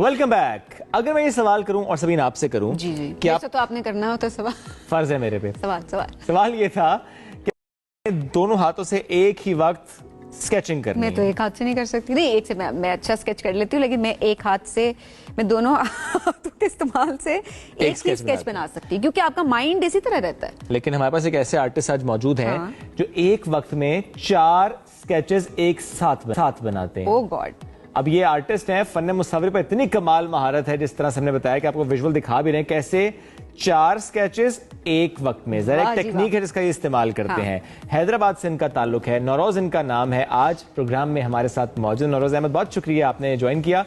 Welcome back. अगर मैं ये सवाल करूं और सबीन आपसे करूं जी जी कि आप तो आपने करना होता सवाल, फर्ज है मेरे पे। सवाल ये था कि दोनों हाथों से एक ही वक्त स्केचिंग करनी मैं तो एक हाथ से नहीं कर सकती। नहीं, एक से मैं अच्छा स्केच कर लेती हूँ, लेकिन मैं एक हाथ से, मैं दोनों हाथों के इस्तेमाल से एक ही स्केच बना सकती हूँ, क्योंकि आपका माइंड इसी तरह रहता है। लेकिन हमारे पास एक ऐसे आर्टिस्ट आज मौजूद हैं हाँ। जो एक वक्त में 4 स्केचेस एक साथ बनाते हैं। ओह गॉड। अब ये आर्टिस्ट हैं, फन मुसव्विर पर इतनी कमाल महारत है, जिस तरह से हमने बताया कि आपको विजुअल दिखा भी रहे हैं कैसे 4 स्केचेस एक वक्त में। जरा एक टेक्निक है जिसका ये इस्तेमाल करते हैं। हैदराबाद से इनका ताल्लुक है, नौरोज इनका नाम है। आज प्रोग्राम में हमारे साथ मौजूद नौरोज अहमद, बहुत शुक्रिया आपने ज्वाइन किया।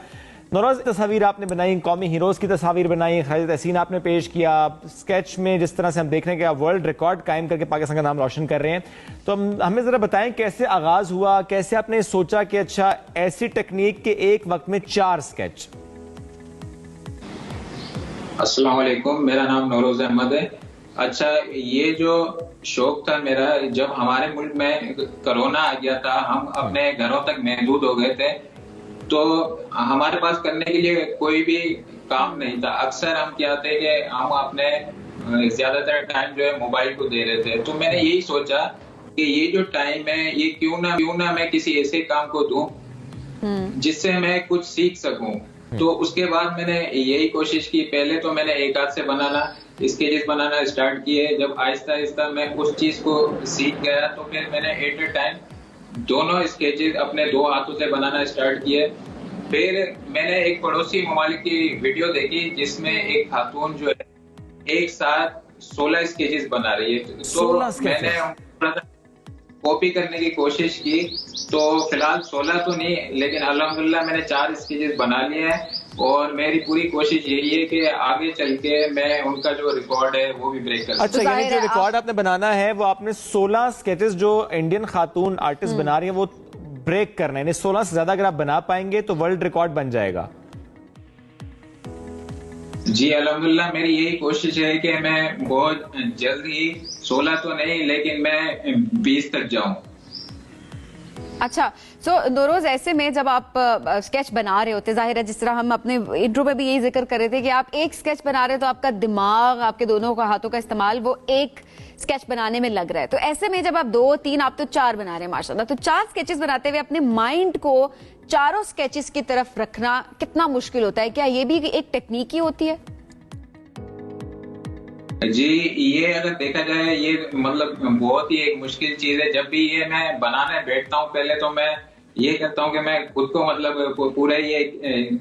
नौरोज, तस्वीर आपने बनाई, कौमी हीरोज की तस्वीर बनाई, खालिद तहसीन आपने पेश किया। स्केच में जिस तरह से हम देख रहे हैं कि आप वर्ल्ड रिकॉर्ड कायम करके पाकिस्तान का नाम रोशन कर रहे हैं, तो हमें जरा बताएं कैसे आगाज हुआ, कैसे आपने सोचा कि अच्छा ऐसी टेक्निक के एक वक्त में 4 स्केच। अस्सलाम वालेकुम, मेरा नाम नौरोज अहमद है। अच्छा, ये जो शौक था मेरा, जब हमारे मुल्क में कोरोना आ गया था, हम अपने घरों तक महदूद हो गए थे, तो हमारे पास करने के लिए कोई भी काम नहीं था। अक्सर हम क्या थे कि हम अपने ज्यादातर टाइम जो है मोबाइल को दे रहे थे। तो मैंने यही सोचा कि ये जो टाइम है, ये क्यों ना मैं किसी ऐसे काम को दूं जिससे मैं कुछ सीख सकूं। तो उसके बाद मैंने यही कोशिश की। पहले तो मैंने एक हाथ से स्केचेस बनाना स्टार्ट किए। जब आहिस्ता आहिस्ता मैं उस चीज को सीख गया, तो फिर मैंने एट ए टाइम दोनों स्केचेस अपने 2 हाथों से बनाना स्टार्ट किए। फिर मैंने एक पड़ोसी ममालिक की वीडियो देखी, जिसमें एक खातून जो है एक साथ 16 स्केचेस बना रही है। तो मैंने कॉपी करने की कोशिश की। तो फिलहाल 16 तो नहीं, लेकिन अल्हम्दुलिल्लाह मैंने 4 स्केचेस बना लिए हैं। और मेरी पूरी कोशिश यही है कि आगे चल के मैं उनका जो रिकॉर्ड है वो भी ब्रेक कर सकूं। अच्छा, यानी जो रिकॉर्ड आपने बनाना है वो आपने 16 स्केचेस जो इंडियन खातून आर्टिस्ट बना रही है वो ब्रेक करना है। 16 से ज्यादा अगर आप बना पाएंगे तो वर्ल्ड रिकॉर्ड बन जाएगा। जी अल्हम्दुलिल्लाह, मेरी यही कोशिश है कि मैं बहुत जल्दी 16 तो नहीं, लेकिन मैं 20 तक जाऊं। अच्छा, सो नौरोज, ऐसे में जब आप स्केच बना रहे होते, जाहिर है जिस तरह हम अपने इंट्रो में भी यही जिक्र कर रहे थे कि आप एक स्केच बना रहे हो तो आपका दिमाग, आपके दोनों का हाथों का इस्तेमाल वो एक स्केच बनाने में लग रहा है। तो ऐसे में जब आप 2, 3, आप तो 4 बना रहे हैं माशाल्लाह, तो 4 स्केचेस बनाते हुए अपने माइंड को चारों स्केचेस की तरफ रखना कितना मुश्किल होता है? क्या ये भी एक टेक्निक ही होती है? जी, ये अगर देखा जाए, ये मतलब बहुत ही एक मुश्किल चीज है। जब भी ये मैं बनाने बैठता हूँ, पहले तो मैं ये करता हूँ कि मैं खुद को मतलब पूरा ये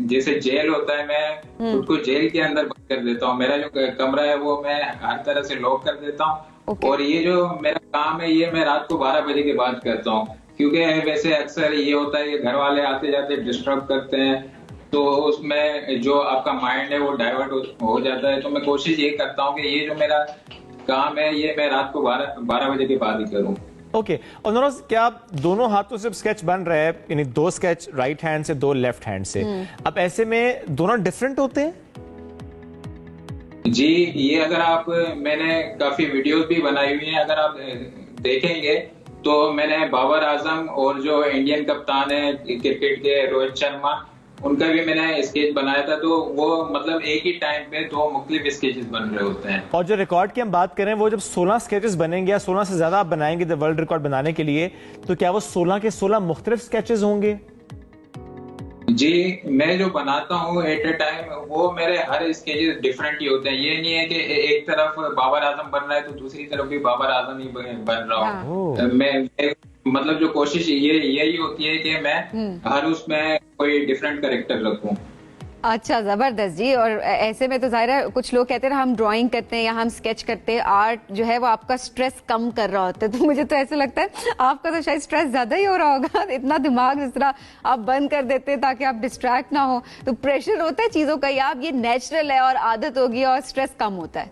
जैसे जेल होता है, मैं खुद को जेल के अंदर बंद कर देता हूँ। मेरा जो कमरा है वो मैं हर तरह से लॉक कर देता हूँ। और ये जो मेरा काम है, ये मैं रात को 12 बजे के बाद करता हूँ, क्योंकि वैसे अक्सर ये होता है कि घर वाले आते जाते डिस्टर्ब करते हैं, तो उसमें जो आपका माइंड है वो डाइवर्ट हो जाता है। तो मैं कोशिश ये करता हूँ कि ये जो मेरा काम है, ये मैं रात को 12 बजे के बाद ही करूँ। ओके। और नौरोज, क्या आप दोनों हाथों से स्केच बन रहे हैं, यानी 2 स्केच राइट हैंड से, 2 लेफ्ट हैंड से, अब ऐसे में दोनों डिफरेंट होते हैं? जी, ये अगर आप, मैंने काफी वीडियोस भी बनाई हुई हैं, अगर आप देखेंगे तो मैंने बाबर आजम और जो इंडियन कप्तान है क्रिकेट के, रोहित शर्मा, उनका भी मैंने स्केच बनाया था। तो वो मतलब एक ही टाइम पे 2 मुख्तलिफ स्केचेस बन रहे होते हैं। और जो रिकॉर्ड की हम बात करें, वो जब 16 स्केचेस बनेंगे या 16 से ज्यादा आप बनाएंगे वर्ल्ड रिकॉर्ड बनाने के लिए, तो क्या वो 16 के 16 मुख्तलिफ स्केचेस होंगे? जी, मैं जो बनाता हूँ एट ए टाइम, वो मेरे हर स्केचेस डिफरेंट ही होते हैं। ये नहीं है कि एक तरफ बाबर आजम बन रहा है तो दूसरी तरफ भी बाबर आजम ही बन रहा हूँ। मैं मतलब जो कोशिश यही होती है कि मैं हर उसमें कोई डिफरेंट कैरेक्टर रखूं। अच्छा, जबरदस्त जी। और ऐसे में तो जाहिर है कुछ लोग कहते हैं हम ड्राइंग करते हैं या हम स्केच करते हैं, आर्ट जो है वो आपका स्ट्रेस कम कर रहा होता है। तो मुझे तो ऐसे लगता है आपका तो शायद स्ट्रेस ज्यादा ही हो रहा होगा। इतना दिमाग जिस तरह आप बंद कर देते हैं ताकि आप डिस्ट्रैक्ट ना हो, तो प्रेशर होता है चीजों का, या आप ये नेचुरल है और आदत होगी और स्ट्रेस कम होता है?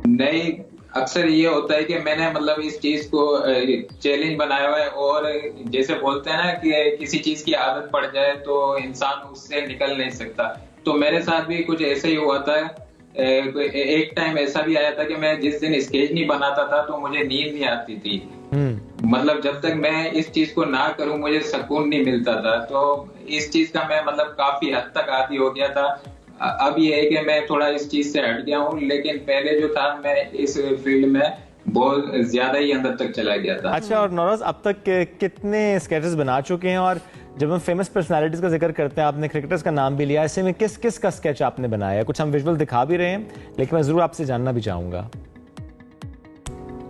नहीं, अक्सर ये होता है कि मैंने मतलब इस चीज को चैलेंज बनाया हुआ है। और जैसे बोलते हैं ना कि किसी चीज की आदत पड़ जाए तो इंसान उससे निकल नहीं सकता, तो मेरे साथ भी कुछ ऐसे ही हुआ था। एक टाइम ऐसा भी आया था कि मैं जिस दिन स्केच नहीं बनाता था तो मुझे नींद नहीं आती थी। मतलब जब तक मैं इस चीज को ना करूं मुझे सुकून नहीं मिलता था। तो इस चीज का मैं मतलब काफी हद तक आदी हो गया था। अब ये है कि मैं थोड़ा इस चीज से हट गया हूं, लेकिन पहले जो था मैं इस फील्ड में बहुत ज्यादा ही अंदर तक चला गया था। अच्छा, और नौरोज अब तक कितने स्केचेस बना चुके हैं? और जब हम फेमस पर्सनालिटीज का जिक्र करते हैं, आपने क्रिकेटर्स का नाम भी लिया, ऐसे में किस किस का स्केच आपने बनाया है? कुछ हम विजुअल दिखा भी रहे हैं, लेकिन मैं जरूर आपसे जानना भी चाहूंगा।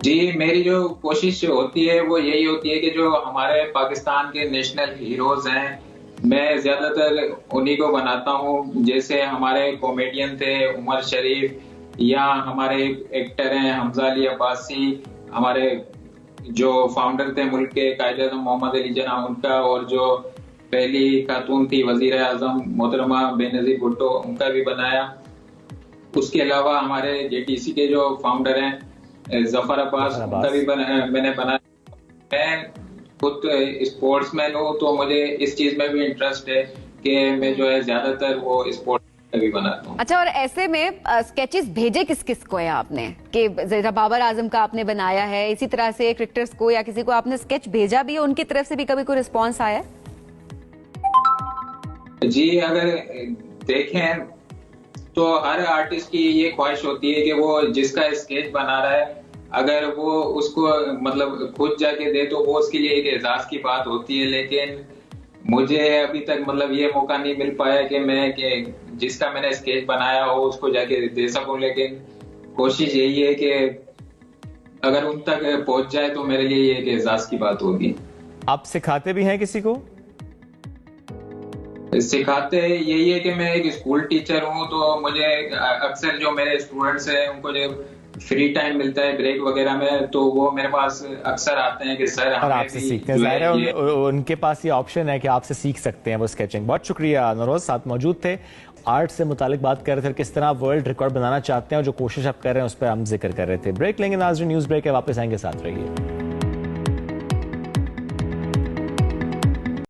जी, मेरी जो कोशिश होती है वो यही होती है कि जो हमारे पाकिस्तान के नेशनल हीरोज हैं, मैं ज्यादातर उन्हीं को बनाता हूँ। जैसे हमारे कॉमेडियन थे उमर शरीफ, या हमारे एक्टर हैं हमजा अली अब्बासी, हमारे जो फाउंडर थे मुल्क के कायद-ए-आज़म मोहम्मद अली जिन्ना उनका, और जो पहली खातून थी वजीर आजम मोहतरमा बेनजीर भुट्टो, उनका भी बनाया। उसके अलावा हमारे जेटीसी के जो फाउंडर हैं जफर अब्बास, उनका भी मैंने बनाया। मैं खुद स्पोर्ट्समैन हूँ, तो मुझे इस चीज में भी इंटरेस्ट है कि मैं जो है ज्यादातर वो स्पोर्ट्स भी बनाता हूँ। अच्छा, और ऐसे में स्केचेस भेजे किस किस को है आपने? कि जरा बाबर आजम का आपने बनाया है, इसी तरह से क्रिकेटर्स को या किसी को आपने स्केच भेजा भी है, उनकी तरफ से भी कभी कोई रिस्पॉन्स आया है? जी, अगर देखें तो हर आर्टिस्ट की ये ख्वाहिश होती है कि वो जिसका स्केच बना रहा है, अगर वो उसको मतलब खुद जाके दे तो वो उसके लिए एक एजाज की बात होती है। लेकिन मुझे अभी तक मतलब ये मौका नहीं मिल पाया कि मैं जिसका मैंने स्केच बनाया हो उसको जाके दे सकूं। लेकिन कोशिश यही है कि अगर उन तक पहुंच जाए तो मेरे लिए ये एक एजाज की बात होगी। आप सिखाते भी हैं किसी को? सिखाते यही है कि मैं एक स्कूल टीचर हूँ, तो मुझे अक्सर जो मेरे स्टूडेंट्स हैं उनको जो फ्री टाइम मिलता है ब्रेक वगैरह में, तो वो मेरे पास अक्सर आते हैं कि सर और आपसे सीखते हैं। ज़ाहिर है उनके पास ये ऑप्शन है कि आपसे सीख सकते हैं वो स्केचिंग। बहुत शुक्रिया नौरोज, साथ मौजूद थे। आर्ट से मुतालिक बात कर रहे थे, किस तरह आप वर्ल्ड रिकॉर्ड बनाना चाहते हैं और जो कोशिश आप कर रहे हैं उस पर हम जिक्र कर रहे थे। ब्रेक लेंगे नाज़रीन, न्यूज़ ब्रेक है, वापस आएंगे, साथ रहिए।